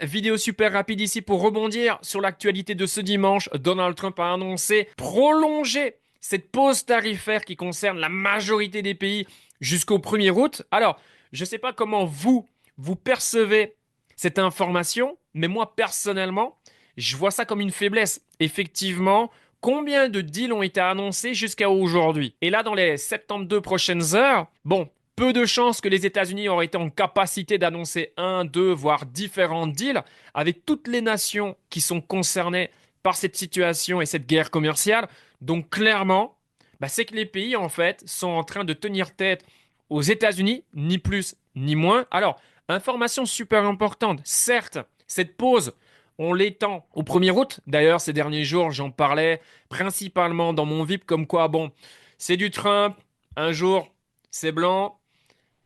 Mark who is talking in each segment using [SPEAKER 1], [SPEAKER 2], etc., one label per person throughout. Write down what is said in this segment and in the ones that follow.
[SPEAKER 1] Vidéo super rapide ici pour rebondir sur l'actualité de ce dimanche. Donald Trump a annoncé prolonger cette pause tarifaire qui concerne la majorité des pays jusqu'au 1er août. Alors, je ne sais pas comment vous percevez cette information, mais moi personnellement, je vois ça comme une faiblesse. Effectivement, combien de deals ont été annoncés jusqu'à aujourd'hui? Et là, dans les 72 prochaines heures, bon, peu de chances que les États-Unis auraient été en capacité d'annoncer un, deux, voire différents deals avec toutes les nations qui sont concernées par cette situation et cette guerre commerciale. Donc clairement, c'est que les pays en fait sont en train de tenir tête aux États-Unis, ni plus ni moins. Alors, information super importante. Certes, cette pause, on l'étend au 1er août. D'ailleurs, ces derniers jours, j'en parlais principalement dans mon VIP, comme quoi, bon, c'est du Trump. Un jour, c'est blanc.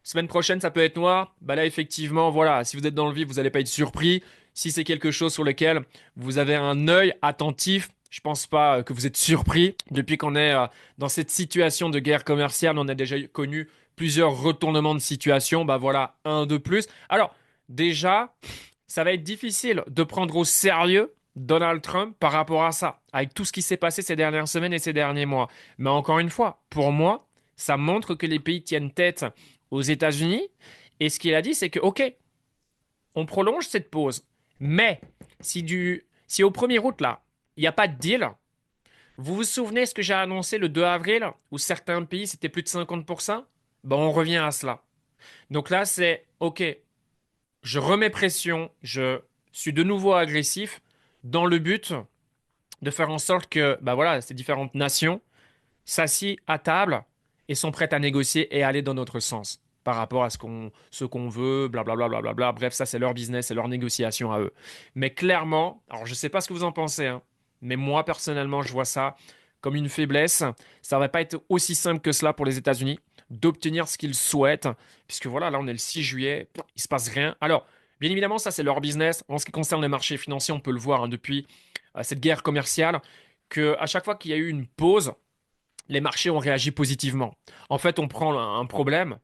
[SPEAKER 1] Semaine prochaine, ça peut être noir. Bah là, effectivement, voilà, si vous êtes dans le vif, vous n'allez pas être surpris. Si c'est quelque chose sur lequel vous avez un œil attentif, je pense pas que vous êtes surpris. Depuis qu'on est dans cette situation de guerre commerciale, on a déjà connu plusieurs retournements de situation. Bah voilà, un de plus. Alors, déjà, ça va être difficile de prendre au sérieux Donald Trump par rapport à ça, avec tout ce qui s'est passé ces dernières semaines et ces derniers mois. Mais encore une fois, pour moi, ça montre que les pays tiennent tête aux États-Unis. Et ce qu'il a dit, c'est que, OK, on prolonge cette pause. Mais si au 1er août, là, il n'y a pas de deal, vous vous souvenez ce que j'ai annoncé le 2 avril, où certains pays, c'était plus de 50%? Ben, on revient à cela. Donc là, c'est OK, je remets pression, je suis de nouveau agressif dans le but de faire en sorte que voilà, ces différentes nations s'assient à table et sont prêtes à négocier et à aller dans notre sens par rapport à ce qu'on veut, blablabla, blablabla. Bref, ça, c'est leur business, c'est leur négociation à eux. Mais clairement, alors je ne sais pas ce que vous en pensez, hein, mais moi, personnellement, je vois ça comme une faiblesse. Ça ne va pas être aussi simple que cela pour les États-Unis d'obtenir ce qu'ils souhaitent, puisque voilà, là, on est le 6 juillet, il ne se passe rien. Alors, bien évidemment, ça, c'est leur business. En ce qui concerne les marchés financiers, on peut le voir hein, depuis cette guerre commerciale, que à chaque fois qu'il y a eu une pause, les marchés ont réagi positivement. En fait, on prend un problème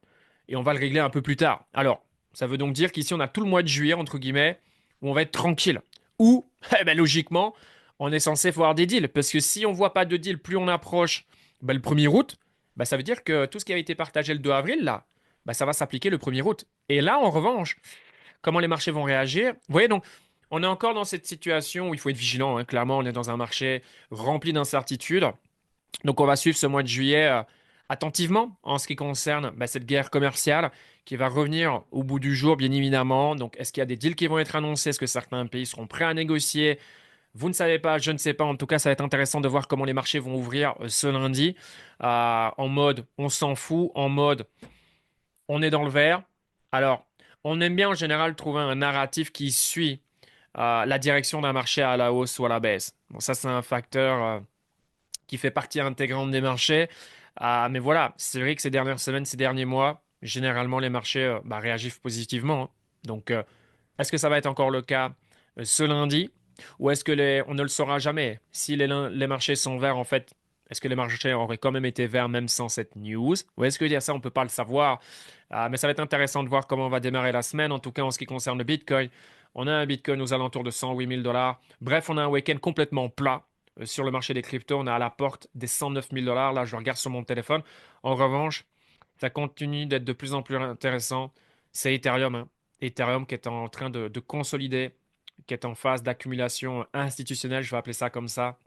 [SPEAKER 1] et on va le régler un peu plus tard. Alors, ça veut donc dire qu'ici, on a tout le mois de juillet, entre guillemets, où on va être tranquille. Ou, logiquement, on est censé voir des deals. Parce que si on ne voit pas de deal, plus on approche le 1er août, ça veut dire que tout ce qui avait été partagé le 2 avril, là, ça va s'appliquer le 1er août. Et là, en revanche, comment les marchés vont réagir? Vous voyez, donc, on est encore dans cette situation où il faut être vigilant. Hein. Clairement, on est dans un marché rempli d'incertitudes. Donc, on va suivre ce mois de juillet attentivement en ce qui concerne cette guerre commerciale qui va revenir au bout du jour, bien évidemment. Donc, est-ce qu'il y a des deals qui vont être annoncés? Est-ce que certains pays seront prêts à négocier? Vous ne savez pas, je ne sais pas. En tout cas, ça va être intéressant de voir comment les marchés vont ouvrir ce lundi. En mode on s'en fout, en mode on est dans le vert. Alors, on aime bien en général trouver un narratif qui suit la direction d'un marché à la hausse ou à la baisse. Bon, ça, c'est un facteur qui fait partie intégrante des marchés. Mais voilà, c'est vrai que ces dernières semaines, ces derniers mois, généralement, les marchés réagissent positivement. Hein. Donc, est-ce que ça va être encore le cas ce lundi? Ou est-ce que on ne le saura jamais? Si les marchés sont verts, en fait, est-ce que les marchés auraient quand même été verts même sans cette news? Ou est-ce que dire ça, on ne peut pas le savoir? Mais ça va être intéressant de voir comment on va démarrer la semaine. En tout cas, en ce qui concerne le Bitcoin, on a un Bitcoin aux alentours de 108 000 dollars. Bref, on a un week-end complètement plat sur le marché des cryptos. On est à la porte des 109 000 dollars. Là, je regarde sur mon téléphone. En revanche, ça continue d'être de plus en plus intéressant. C'est Ethereum. Hein. Ethereum qui est en train de consolider, qui est en phase d'accumulation institutionnelle, je vais appeler ça comme ça,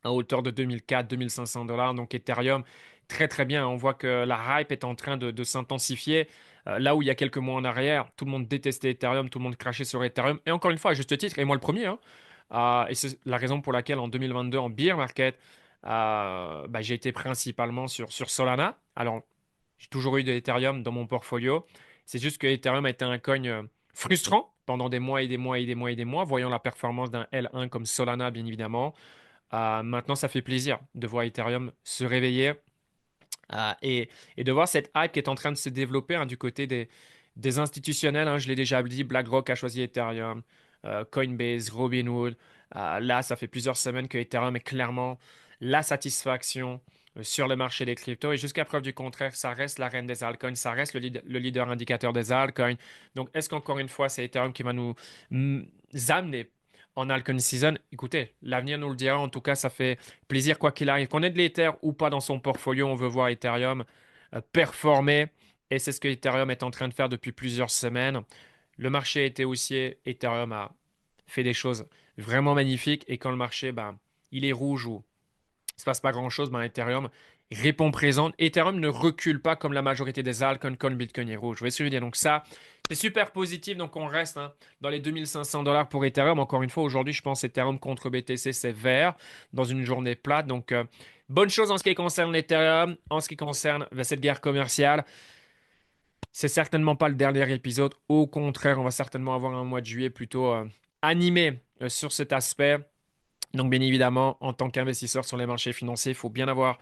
[SPEAKER 1] à hauteur de 2004-2500 dollars. Donc Ethereum, très très bien. On voit que la hype est en train de s'intensifier. Là où il y a quelques mois en arrière, tout le monde détestait Ethereum, tout le monde crachait sur Ethereum. Et encore une fois, à juste titre, et moi le premier, hein, et c'est la raison pour laquelle en 2022, en bear market, j'ai été principalement sur Solana. Alors, j'ai toujours eu de Ethereum dans mon portfolio. C'est juste que Ethereum a été un coin frustrant pendant des mois et des mois et des mois et des mois, voyant la performance d'un L1 comme Solana, bien évidemment. Maintenant, ça fait plaisir de voir Ethereum se réveiller et de voir cette hype qui est en train de se développer hein, du côté des institutionnels. Hein. Je l'ai déjà dit, BlackRock a choisi Ethereum, Coinbase, Robinhood. Là, ça fait plusieurs semaines que Ethereum est clairement la satisfaction sur le marché des cryptos. Et jusqu'à preuve du contraire, ça reste la reine des altcoins, ça reste le leader indicateur des altcoins. Donc, est-ce qu'encore une fois, c'est Ethereum qui va amener en Alcon Season. Écoutez, l'avenir nous le dira. En tout cas, ça fait plaisir quoi qu'il arrive. Qu'on ait de l'Ether ou pas dans son portfolio, on veut voir Ethereum performer. Et c'est ce que Ethereum est en train de faire depuis plusieurs semaines. Le marché était haussier. Ethereum a fait des choses vraiment magnifiques. Et quand le marché, ben, il est rouge ou il ne se passe pas grand-chose, ben, Ethereum répond présent. Ethereum ne recule pas comme la majorité des altcoins quand le Bitcoin est rouge. Vous voyez ce que je veux dire? Donc ça, c'est super positif. Donc on reste dans les 2500 $ pour Ethereum. Encore une fois, aujourd'hui, je pense Ethereum contre BTC, c'est vert dans une journée plate. Donc bonne chose en ce qui concerne l'Ethereum. En ce qui concerne cette guerre commerciale, c'est certainement pas le dernier épisode. Au contraire, on va certainement avoir un mois de juillet plutôt animé sur cet aspect. Donc, bien évidemment, en tant qu'investisseur sur les marchés financiers, il faut bien avoir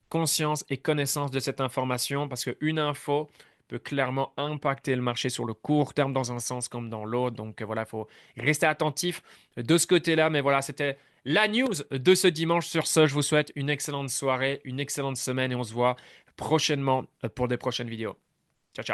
[SPEAKER 1] conscience et connaissance de cette information parce qu'une info peut clairement impacter le marché sur le court terme dans un sens comme dans l'autre. Donc, voilà, il faut rester attentif de ce côté-là. Mais voilà, c'était la news de ce dimanche. Sur ce, je vous souhaite une excellente soirée, une excellente semaine et on se voit prochainement pour des prochaines vidéos. Ciao, ciao.